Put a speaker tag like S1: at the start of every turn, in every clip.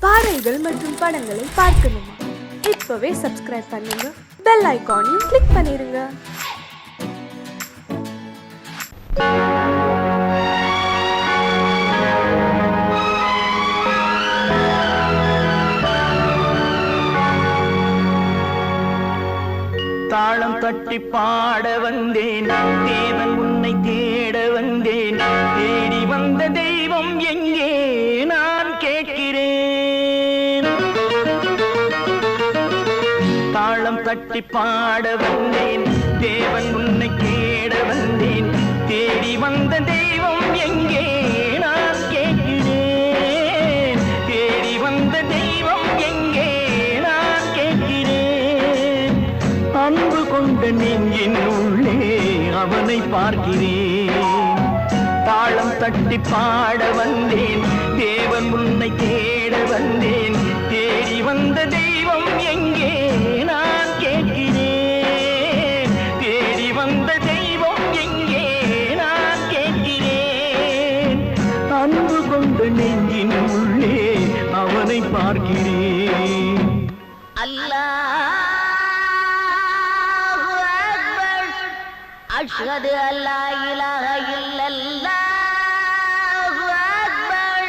S1: பாடல்கள் மற்றும் படங்களை பார்க்கணுமா? இப்பவே சப்ஸ்கிரைப் பண்ணுங்க, பெல் ஐகானையும் கிளிக் பண்ணிருங்க.
S2: தாளம் தட்டி பாட வந்தேன், தேவன் உன்னை தேட வந்தேன். தேடி வந்த தெய்வம் எங்கே நான் கேட்கிறேன். தாளம் தட்டி பாட வந்தேன், தேவன் உன்னை தேட வந்தேன். தேடி வந்த தெய்வம் எங்கே நான் கேட்கிறேன். தேடி வந்த தெய்வம் எங்கே நான் கேட்கிறேன். அன்பு கொண்ட நெஞ்சின் உள்ளே அவனை பார்க்கிறேன். தாளம் தட்டி பாட வந்தேன், தேவன் உன்னை தேட வந்தேன். தேடி வந்த தெய்வம் எங்கே நான் கேட்கிறேன். தேடி வந்த தெய்வம் எங்கே நான் கேட்கிறேன். அன்பு கொண்ட நெஞ்சின் உள்ளே அவனை பார்க்கிறேன்.
S3: அல்லாஹ் அஷ்ஹது அல்லா இலாஹ இல்லல்லாஹு அக்பர்.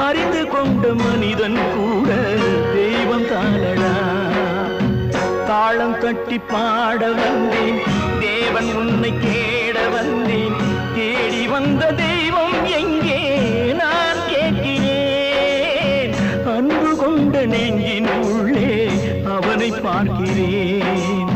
S3: அறிந்து கொண்ட மனிதன் கூட தெய்வம் தானடா. தாளம் தட்டி பாட வந்தேன், தேவன் உன்னை தேட வந்தேன். தேடி வந்த தெய்வம் எங்கே நான் கேட்கிறேன். அன்பு கொண்ட நெஞ்சின் உள்ளே அவனை பார்க்கிறேன்.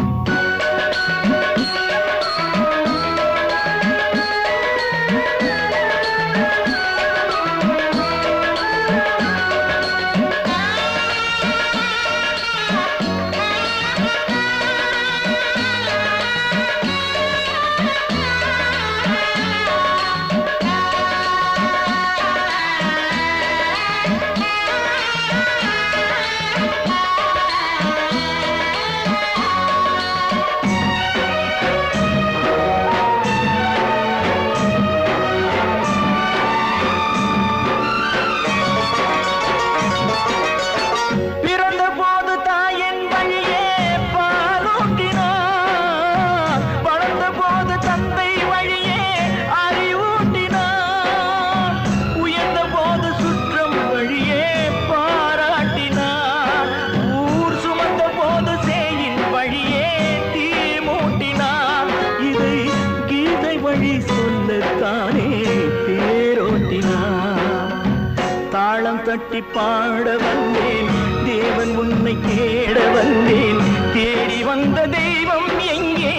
S3: தாளம் தட்டி பாட வந்தேன், தேவன் உன்னை தேட வந்தேன். தேடி வந்த தெய்வம் எங்கே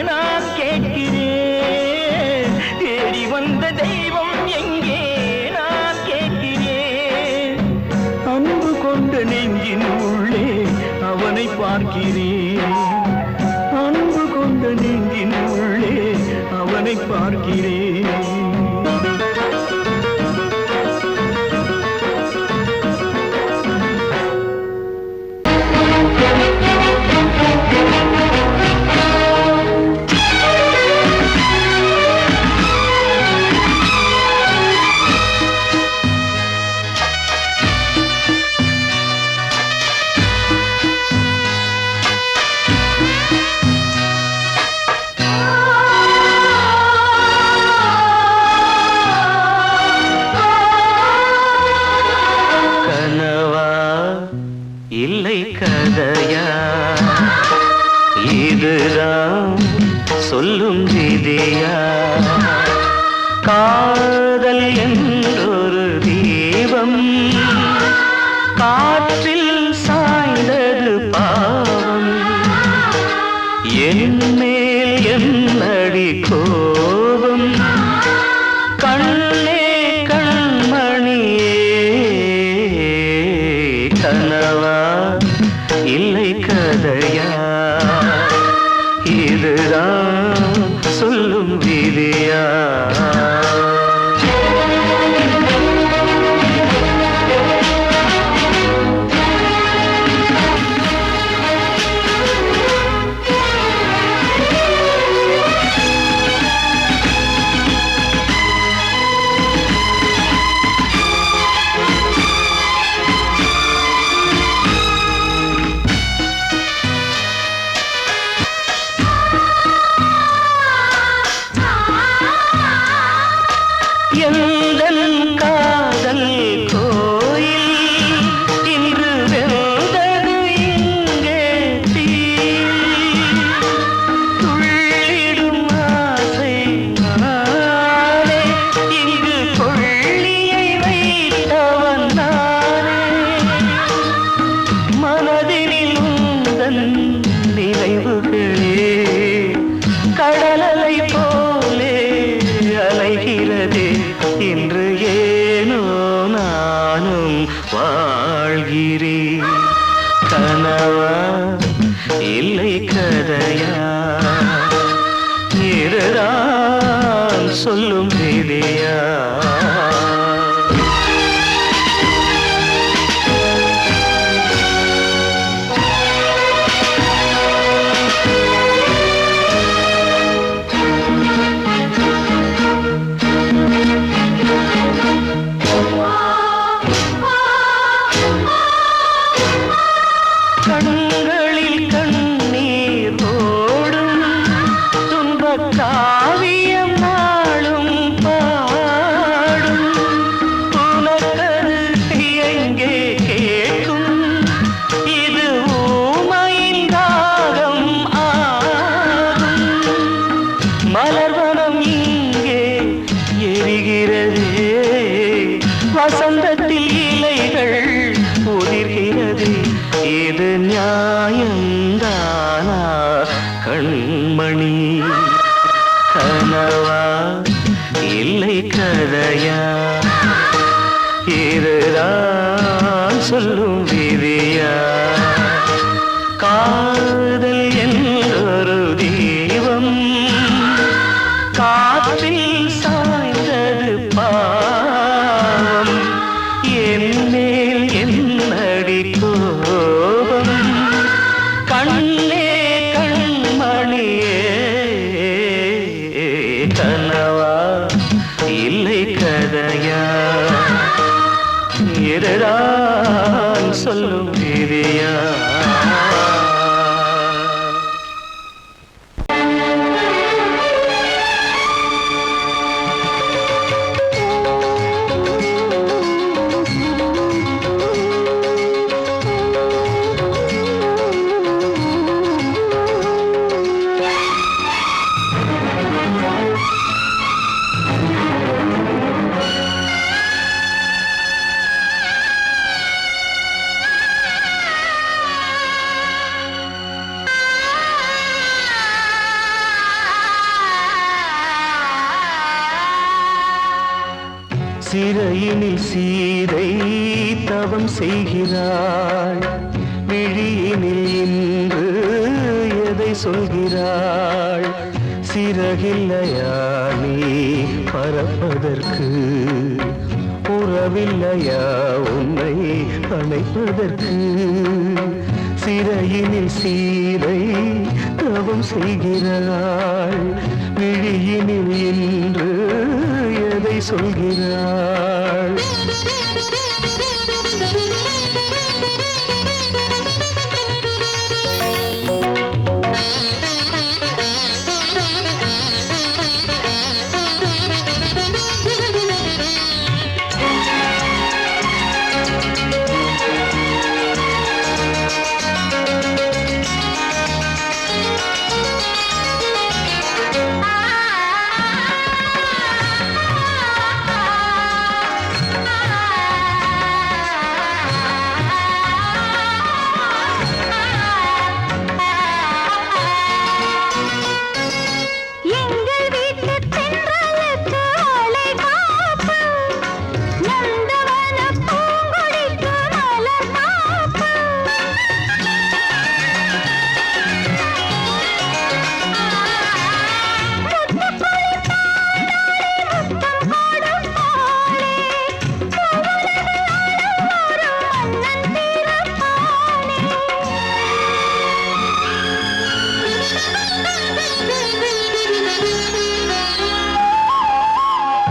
S3: நான் கேட்கிறேன். தேடி வந்த தெய்வம் எங்கே நான் கேட்கிறேன். அன்பு கொண்ட நெஞ்சின் உள்ளே அவனை பார்க்கிறேன். அன்பு கொண்ட நெஞ்சின் உள்ளே அவனை பார்க்கிறேன். எந்தன் காதல் கோயில் இன்று வெந்தது இங்கே தீ துள்ளிடும் ஆசை நானே இங்கு கொள்ளியை வைத்தவன் நானே மனதினில் உந்தன் நினைவுகளே கடலலை போலே அலைகிறதே இன்று ஏனோ நானும் வாழ்கிறேன் கனவா இல்லை கதையா இதுதான் சொல்லும் விதியா கண்களில் கண்ணீர் ஓடும் துன்பக் காவியம் நாளும் பாடும் உனக்கது எங்கே கேட்கும் இது ஊமையின் தாகம் ஆகும் மலர்வனம் இங்கே எரிகிறதே வசந்தத்தில் இலைகள் உதிர்கிறது இது நியாயந்தானா கண்மணி கனவா இல்லை கதையா இதுதான் சொல்லும் விதியா காதல் என்றொரு தீபம் காற்றில் சாய்ந்தது பாவம் என்னேல் என்னடி கோபம் கண்ணே கண்மணியே கனவா இல்லை கதையா இதுதான் சொல்லும் விதியா சிறையினில் சீதை தவம் செய்கிறாள் விழியினில் இன்று எதை சொல்கிறாள் சிறகில்லையா நீ பறப்பதற்கு உறவில்லையா உன்னை அணைப்பதற்கு சிறையினில் சீதை தவம் செய்கிறாள் விழியினில் இன்று எதை சொல்கிறாள்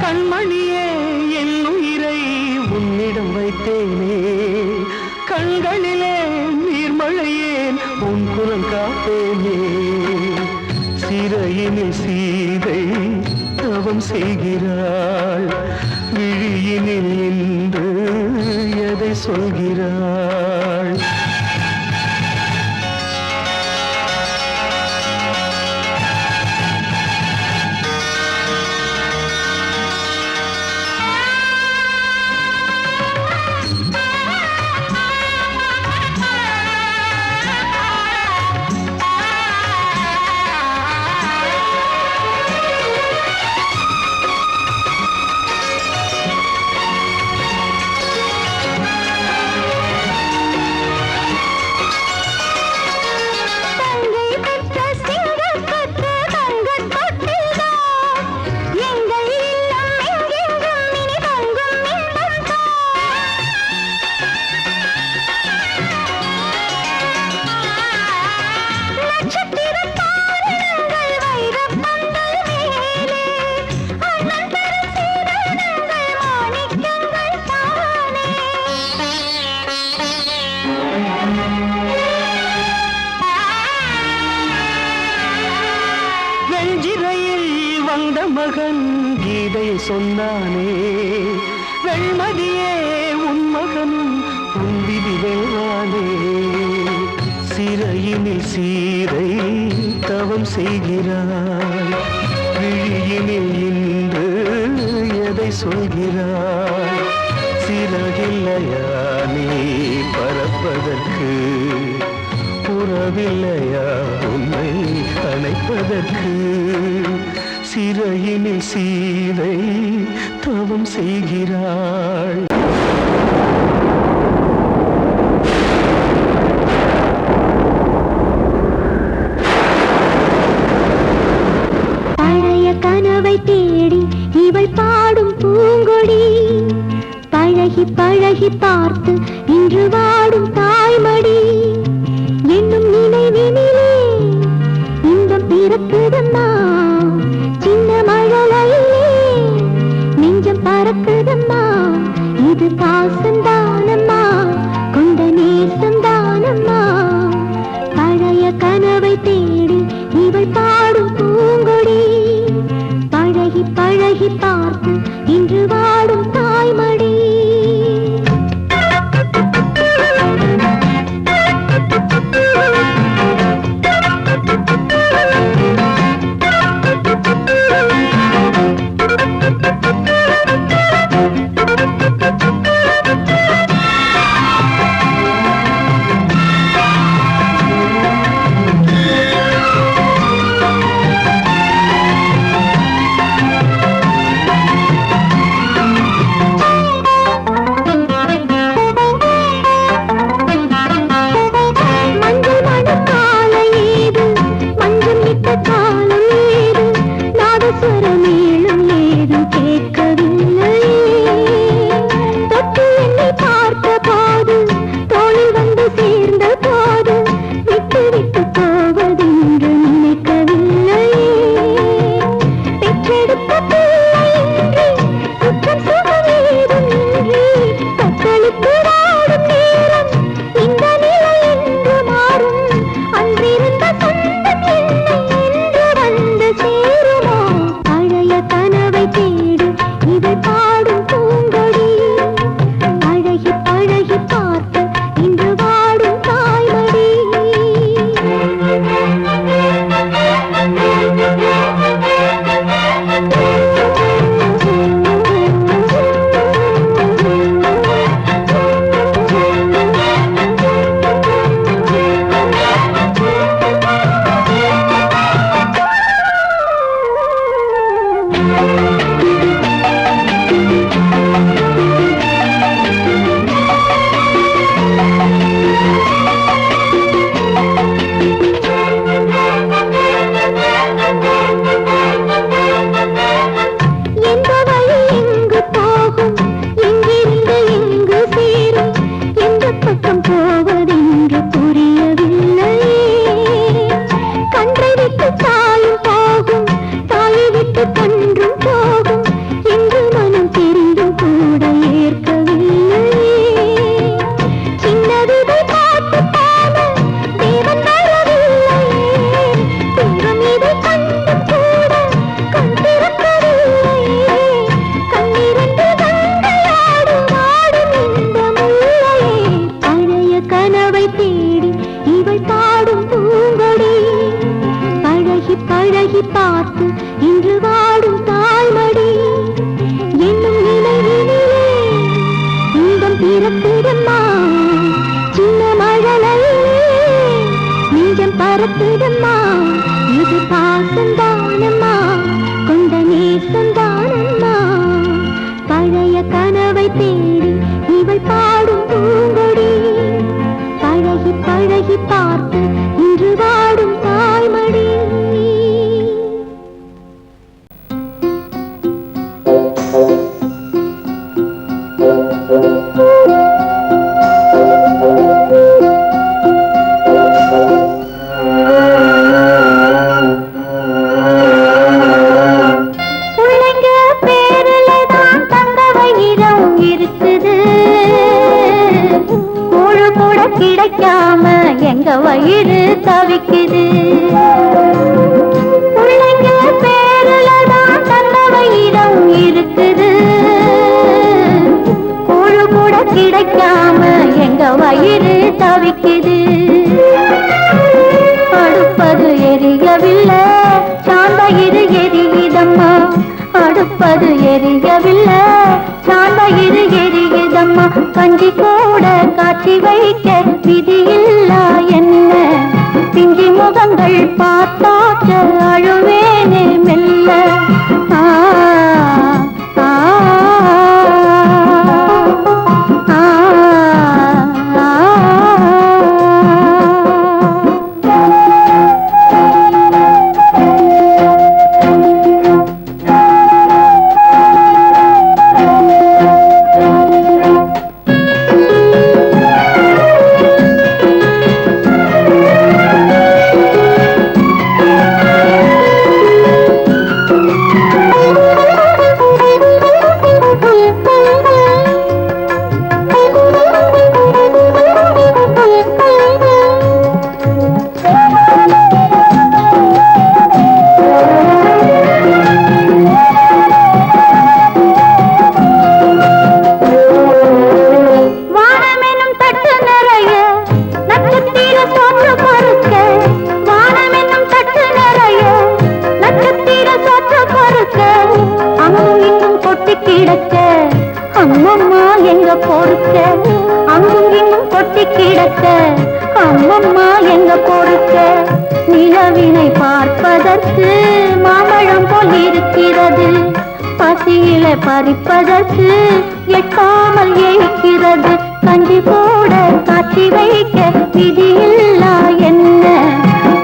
S3: கண்மணியே என் உயிரை உன்னிடம் வைத்தேனே கண்களிலே நீர்மழையேன் உன் குரல் காப்பேனே சிறையினில் சீதை தவம் செய்கிறாள் விழியினில் இன்று எதை சொல்கிறாள்? வெஞ்சிரையில் வந்த மகன் கீதை சொன்னானே, வெண்மதியே உன் மகனும் உன் விதி வெல்வானே. சிறையினில் சீரை தவம் செய்கிறாய், விழியினில் இன்று எதை சொல்கிறாய்? சிறகில்லையா நீ பறப்பதற்கு, உறவில்லையா உன்னை அணைப்பதற்கு? சிறையினில் சீதை தவம் செய்கிறாள்.
S4: பழைய கனவை தேடி இவள் பாடும் பூங்கொடி, பழகி பழகி பார்த்து இன்று வாடும் தாய்மடி. என்னும் நினைவினிலே இன்பம் பிறக்குதம்மா, சின்ன மழலையிலே நெஞ்சம் பறக்குதம்மா. இது பாசந்தானம்மா, கொண்ட நேசந்தானம்மா. பழைய கனவை தேடி இவள் பாடும் பூங்கொடி, பழகி பழகி பார்த்து இன்று வாடும் தாய்மடி. பிறக்குதம்மா சின்ன மழலையே நெஞ்சம் பறக்குதம்மா இது பாசந்தானம்மா கொண்ட நேசந்தானம்மா பழைய கனவை தேடி இவள் பாடும் பூங்கொடி பழகி பழகி பார்த்து இன்று வாடும் தாய்மடி கிடைக்காம எங்க வயிறு தவிக்குது பிள்ளைங்க பேருலதான் தந்த வயிறம் இருக்குது கூழு கூட கிடைக்காம எங்க வயிறு தவிக்குது அடுப்பது எரியவில்லை சாந்தயிறு எரியுதம்மா அடுப்பது எரியவில்லை சாந்தயிறு எரியுதம்மா கஞ்சி கூட காட்சி வைக்க விதியில்லா என்ன பிஞ்சி முகங்கள் பார்த்தாக்க அழுவேனே மெல்ல ஆ ஆ ஆ கிடக்க அம்மம்மா எங்க பொறுக்க அங்கும் இங்கும் கொட்டி கிடக்க அம்மம்மா எங்க பொறுக்க நிலவினை பார்ப்பதற்கு மாம்பழம் போல் இருக்கிறது பசியில பறிப்பதற்கு எட்டாமல் ஏய்க்கிறது கஞ்சி போட காட்சி வைக்க விதியில்லா என்ன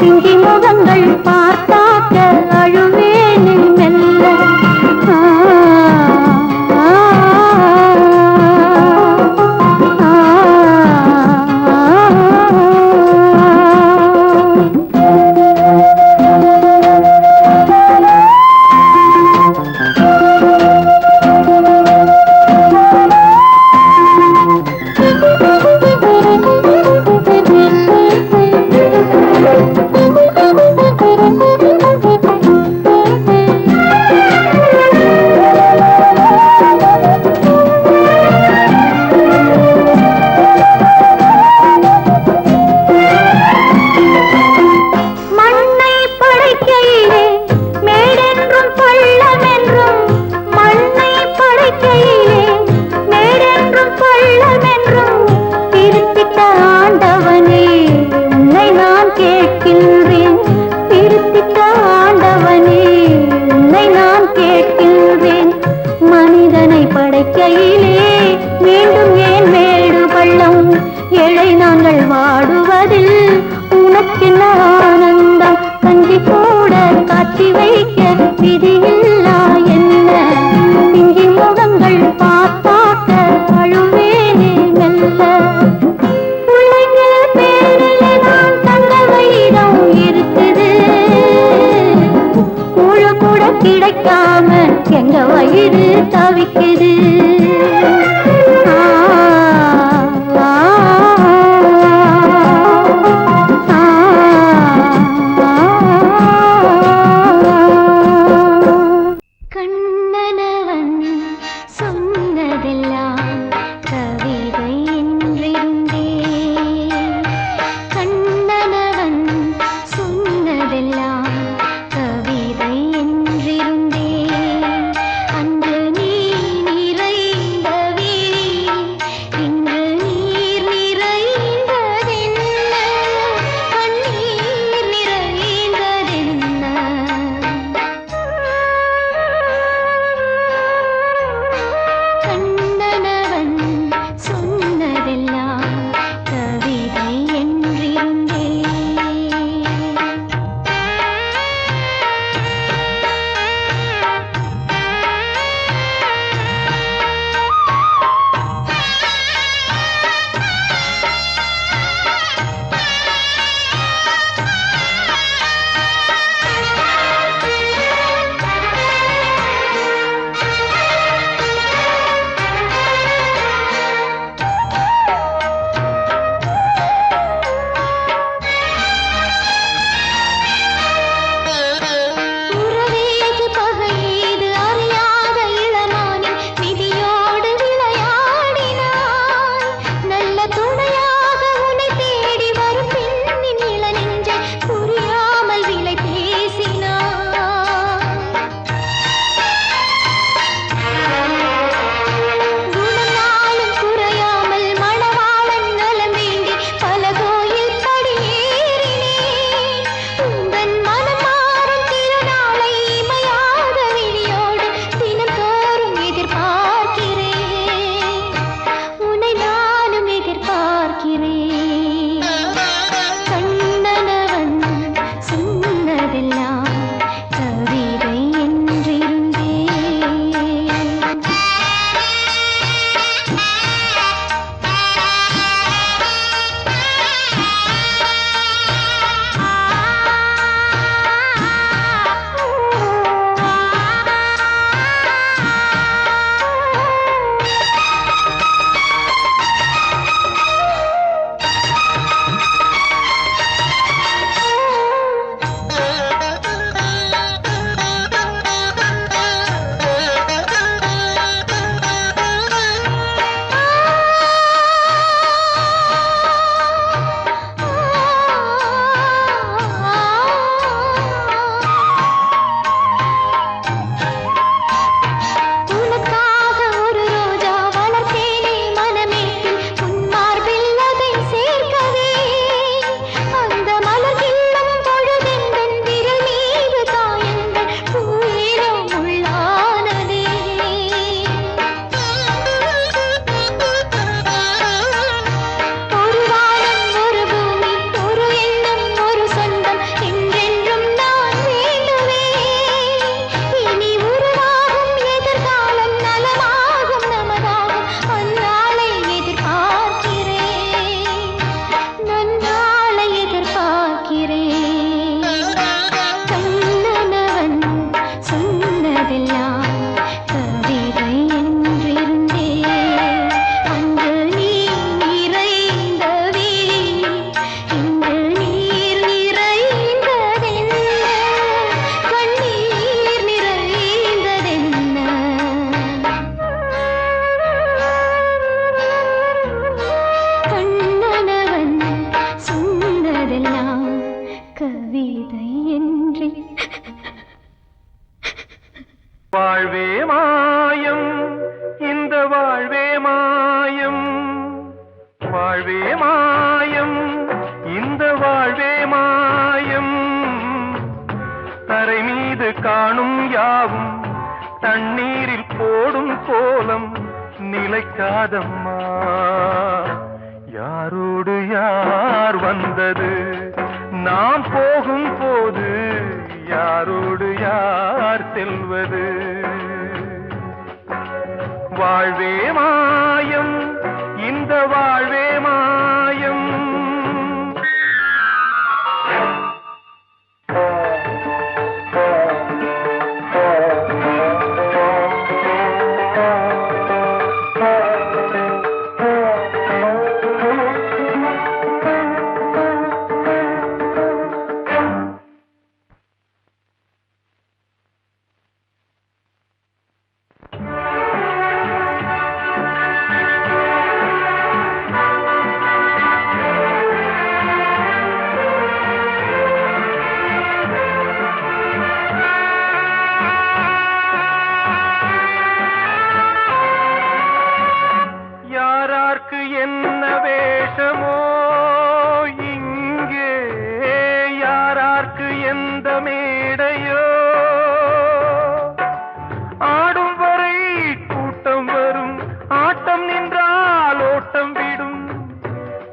S4: பிஞ்சி முகங்கள் பார்த்தாக்க அழுவேனே மெல்ல கிடைக்காம எங்க வயிறு தவிக்குது கவிதை என்றிருந்தே அன்று நீ நிறை
S3: வாழ்வே மாயம் இந்த வாழ்வே மாயம் தரை மீது காணும் யாவும் தண்ணீரில் போடும் கோலம் நிலைக்காதம்மா யாரோடு யார் வந்தது நாம் போகும் போது யாரோடு யார் செல்வது வாழ்வே மாயம் இந்த வாழ்வே மாயம் என்ன வேஷமோ இங்கே யாரார்க்கு எந்த மேடையோ ஆடும் வரை கூட்டம் வரும் ஆட்டம் நின்றால் ஓட்டம் விடும்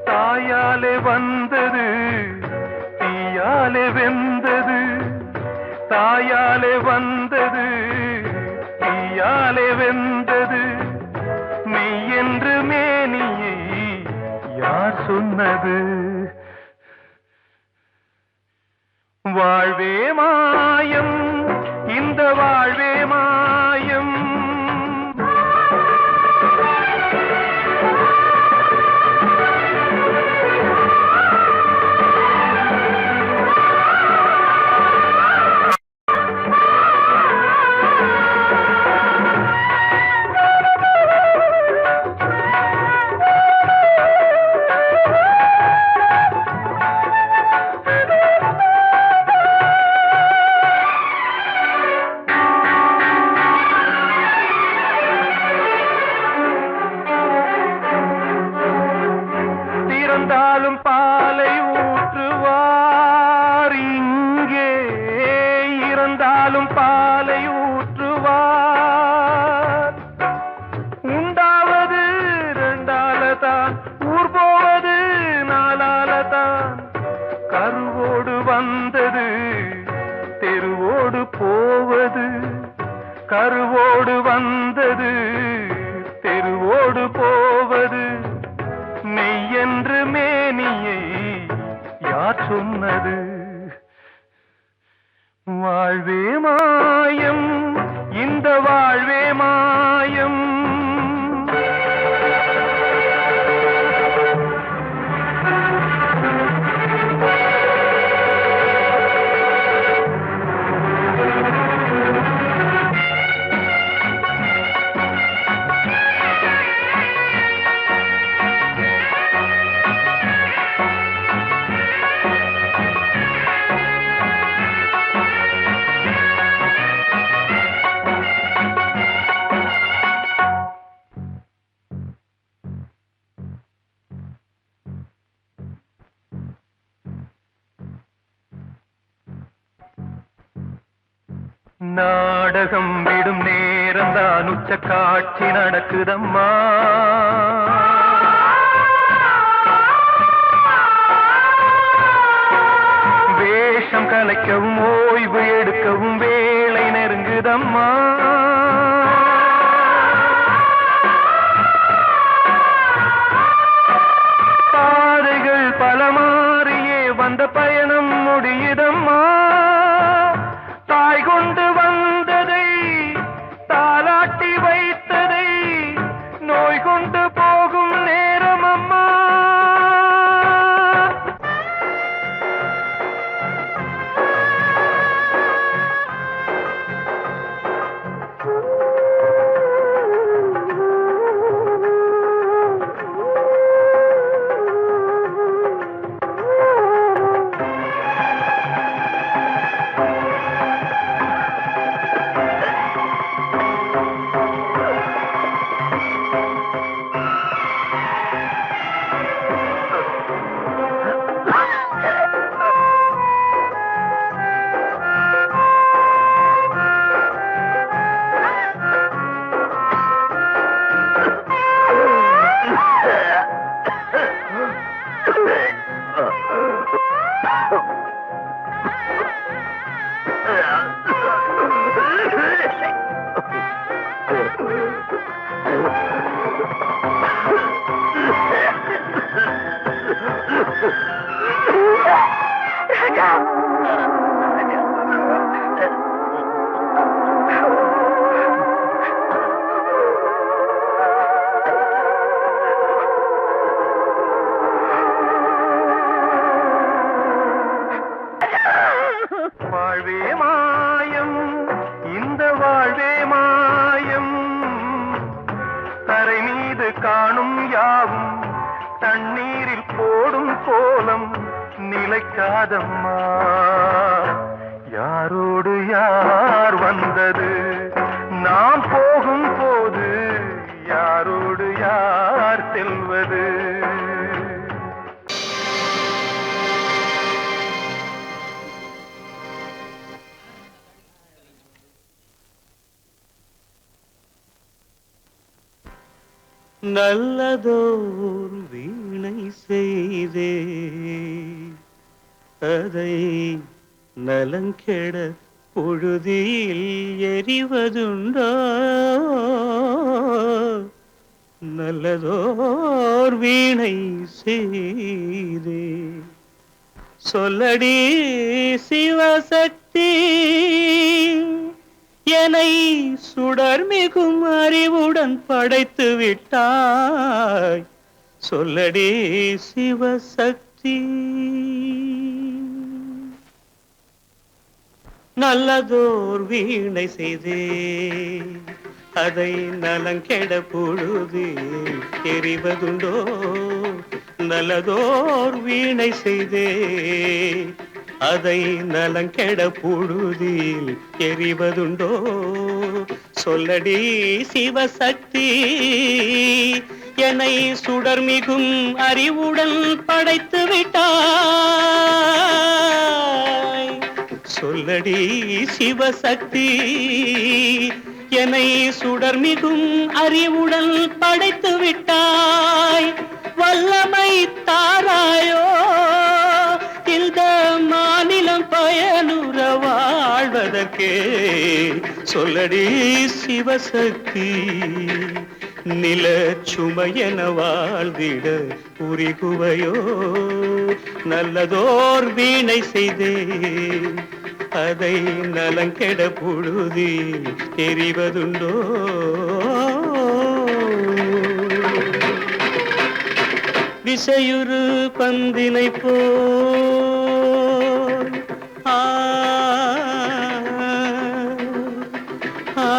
S3: தாயாலே வந்தது தீயாலே வெந்தது தாயாலே வந்தது தீயாலே வெந்தது மெய் என்று மேனியை யார் சொன்னது வாழ்வே மாயம் இந்த வாழ்வே மாயம் இறந்தாலும் பாலை ஊற்றுவார் இங்கே இறந்தாலும் பாலை ஊற்றுவார் உண்டாவது ரெண்டாலதான் ஊர் போவது நாலாலதான் கருவோடு வந்தது தெருவோடு போவது கருவோடு வந்தது தெருவோடு போவது மெய் என்று மேனியை யார் சொன்னது வாழ்வே மாயம் இந்த வாழ்வே மாயம் நாடகம் விடும் நேரம்தான் உச்ச காட்சி நடக்குதம்மா வேஷம் கலைக்கவும் ஓய்வு எடுக்கவும் வேளை நெருங்குதம்மா பாதைகள் பல மாறியே வந்த பயணம் முடியுதம்மா தாய் கொண்டு வந்ததை தாலாட்டி வைத்ததை நோய் கொண்டு போகும் நேரம் அம்மா காணும் யாவும் தண்ணீரில் போடும் கோலம் நிலைக்காதம்மா. யாரோடு யார் வந்தது நாம் போகும் போது, யாரோடு யார் செல்வது?
S2: நல்லதோர் வீணை செய்தே அதை நலங்கெட பொழுதில் எறிவதுண்டோ? நல்லதோர் வீணை செய்தே சொல்லடி சிவசக்தி, என்னை சுடர் மிகும் அறிவுடன் படைத்து விட்டாய். சொல்லடி சிவசக்தி. நல்லதோர் வீணை செய்தே அதை நலங்கெட பொழுது எறிவதுண்டோ? நல்லதோர் வீணை செய்தே அதை நலங்கெட பொழுதில் எறிவதுண்டோ? சொல்லடி சிவசக்தி, என்னை சுடர் மிகும் அறிவுடன் படைத்து விட்டாய். சொல்லடி சிவசக்தி, என்னை சுடர் மிகும் அறிவுடன் படைத்து விட்டாய். வல்லமை தாராயோ இந்த மாநிலம் பயனுற வாழ்வதற்கே? சொல்லடி சிவசக்தி, நில சுமையென வாழ்ந்திட புரிகுவையோ? நல்லதோர் வீணை செய்தே அதை நலங்கெட பொழுதில் தெரிவதுண்டோ? விசையுறு பந்தினை போல் ஆ ஆ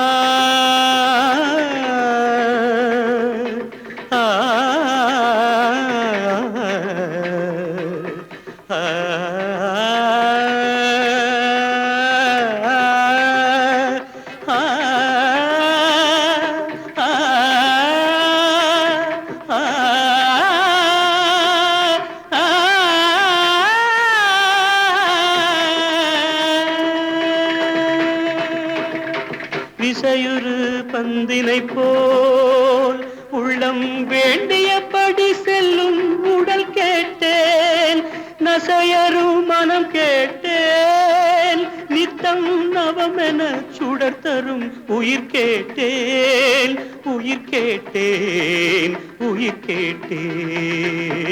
S2: விசையுறு பந்தினை போல் உள்ளம் வேண்டியபடி செல்லும் உடல் கேட்டேன், நசையரும் மனம் கேட்டேன், நித்தம் நவமென சுடர் தரும் உயிர் கேட்டேன், உயிர் கேட்டேன், உயிர் கேட்டேன்.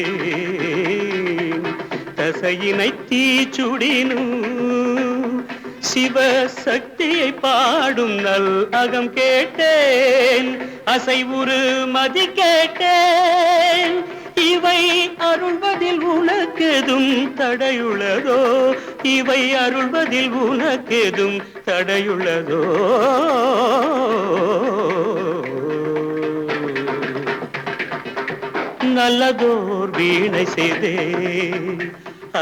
S2: தசையினை தீச்சுடினும் சிவசக்தியை பாடும் நல் அகம் கேட்டேன், அசைவுறு மதி கேட்டேன். இவை அருள்வதில் உனக்கெதும் தடையுள்ளதோ? இவை அருள்வதில் உனக்கெதும் தடையுள்ளதோ? நல்லதோர் வீணை செய்தே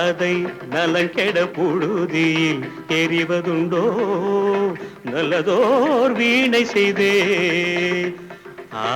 S2: அதை நலங்கெட பொழுதில் எறிவதுண்டோ? நல்லதோர் வீணை செய்தே ஆ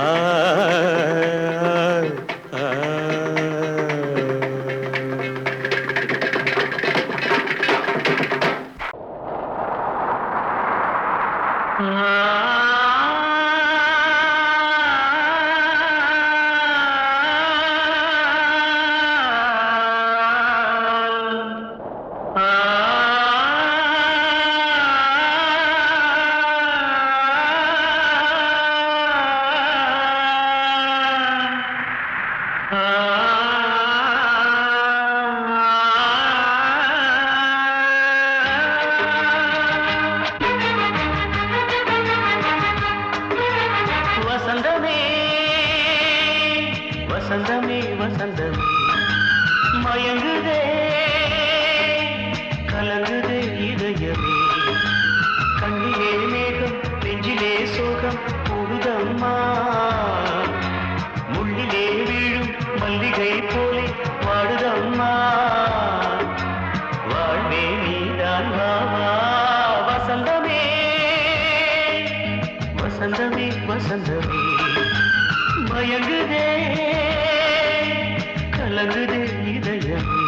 S2: வசந்தமே வசந்தமே மயங்குதே கலங்குதே இதயமே, கண்ணிலே மேகம் நெஞ்சிலே சோகம் கூடுதம்மா, மல்லிகை போலே வாடுதம்மா வாழ்வே நீதான் வாவா வசந்தமே வசந்தமே வசந்தமே மயங்குதே கலங்குதே இதயமே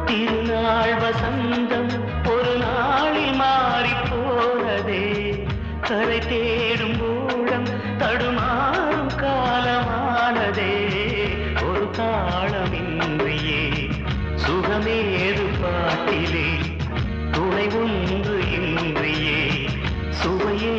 S2: திருநாள் வசந்தம் ஒரு நாளில் மாறி போனதே கரை தேடும் ஊழம் தடுமாறும் காலமானதே ஒரு தாளமின்றியே சுகமேது பாட்டிலே துணை ஒன்று இன்றியே சுவையே